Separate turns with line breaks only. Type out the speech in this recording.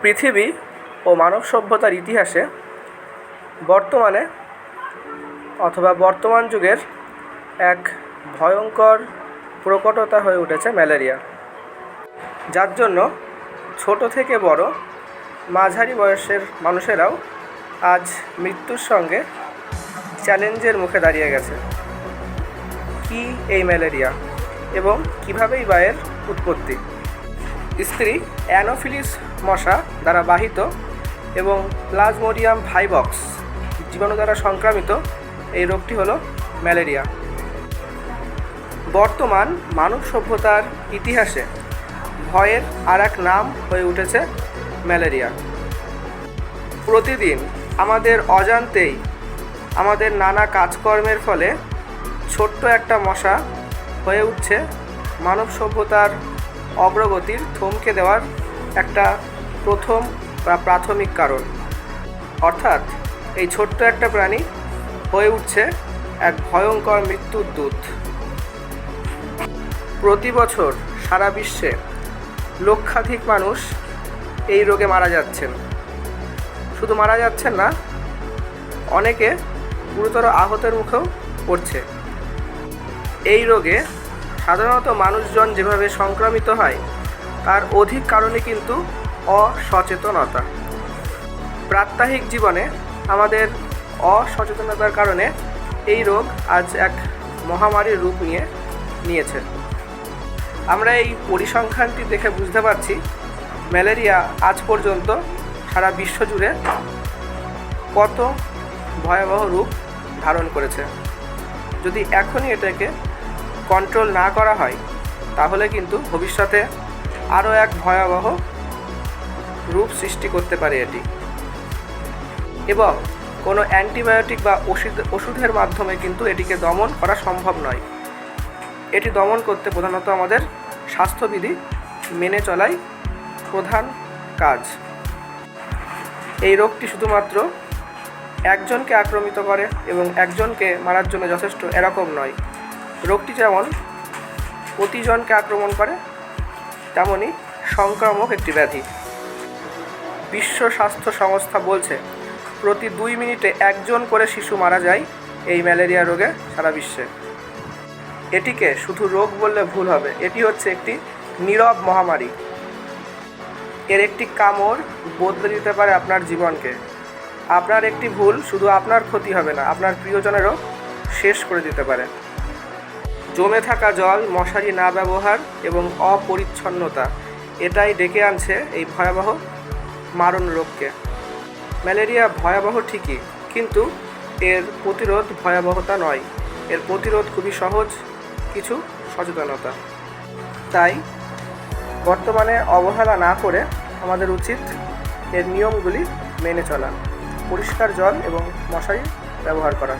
পৃথিবী ও মানব সভ্যতার ইতিহাসে বর্তমান যুগের এক ভয়ঙ্কর প্রকটতা হয়ে উঠেছে ম্যালেরিয়া, যার জন্য ছোট থেকে বড় মাঝারি বয়সের মানুষেরাও আজ মৃত্যুর সঙ্গে চ্যালেঞ্জের মুখে দাঁড়িয়ে গেছে। কি এই ম্যালেরিয়া এবং কীভাবেই বা এর উৎপত্তি? স্ত্রী অ্যানোফিলিস মশা দ্বারা বাহিত এবং প্লাজমোডিয়াম ভাইভক্স জীবাণু দ্বারা সংক্রামিত এই রোগটি হলো ম্যালেরিয়া। বর্তমান মানব সভ্যতার ইতিহাসে ভয়ের আর এক নাম হয়ে উঠেছে ম্যালেরিয়া। প্রতিদিন আমাদের অজান্তেই আমাদের নানা কাজকর্মের ফলে ছোট্ট একটা মশা হয়ে উঠছে মানব সভ্যতার অগ্রগতির থমকে দেওয়ার একটা প্রথম বা প্রাথমিক কারণ। অর্থাৎ এই ছোট্ট একটা প্রাণী হয়ে উঠছে এক ভয়ঙ্কর মৃত্যুর দূত। প্রতি বছর সারা বিশ্বে লক্ষাধিক মানুষ এই রোগে মারা যাচ্ছেন। শুধু মারা যাচ্ছেন না, অনেকে গুরুতর আহতের মুখেও পড়ছে। এই রোগে সাধারণত মানুষজন যেভাবে সংক্রামিত হয় তার অধিক কারণে কিন্তু অসচেতনতা। প্রাত্যহিক জীবনে আমাদের অসচেতনতার কারণে এই রোগ আজ এক মহামারীর রূপ নিয়েছে। আমরা এই পরিসংখ্যানটি দেখে বুঝতে পারছি ম্যালেরিয়া আজ পর্যন্ত সারা বিশ্ব জুড়ে কত ভয়াবহ রূপ ধারণ করেছে। যদি এখনই এটাকে কন্ট্রোল না করা হয় তাহলে কিন্তু ভবিষ্যতে আরও এক ভয়াবহ রূপ সৃষ্টি করতে পারে এটি, এবং কোনো অ্যান্টিবায়োটিক বা ওষুধের মাধ্যমে কিন্তু এটিকে দমন করা সম্ভব নয়। এটি দমন করতে প্রধানত আমাদের স্বাস্থ্যবিধি মেনে চলাই প্রধান কাজ। এই রোগটি শুধুমাত্র একজনকে আক্রমিত করে এবং একজনকে মারার জন্য যথেষ্ট এরকম নয়। রোগটি যেমন প্রতিজনকে আক্রমণ করে তেমনই সংক্রামক একটি ব্যাধি। বিশ্ব স্বাস্থ্য সংস্থা বলছে প্রতি 2 মিনিটে একজন করে শিশু মারা যায় এই ম্যালেরিয়া রোগে সারা বিশ্বে। এটিকে শুধু রোগ বললে ভুল হবে, এটি হচ্ছে একটি নীরব মহামারী। এর একটি কামড় বদলে দিতে পারে আপনার জীবনকে। আপনার একটি ভুল শুধু আপনার ক্ষতি হবে না, আপনার প্রিয়জনেরও শেষ করে দিতে পারে। জমে থাকা জল, মশারি না ব্যবহার এবং অপরিচ্ছন্নতা এটাই ডেকে আনছে এই ভয়াবহ মারণ রোগকে। ম্যালেরিয়া ভয়াবহ ঠিকই, কিন্তু এর প্রতিরোধ ভয়াবহতা নয়। এর প্রতিরোধ খুবই সহজ, কিছু সচেতনতা। তাই বর্তমানে অবহেলা না করে আমাদের উচিত এর নিয়মগুলি মেনে চলা, পরিষ্কার জল এবং মশারি ব্যবহার করা।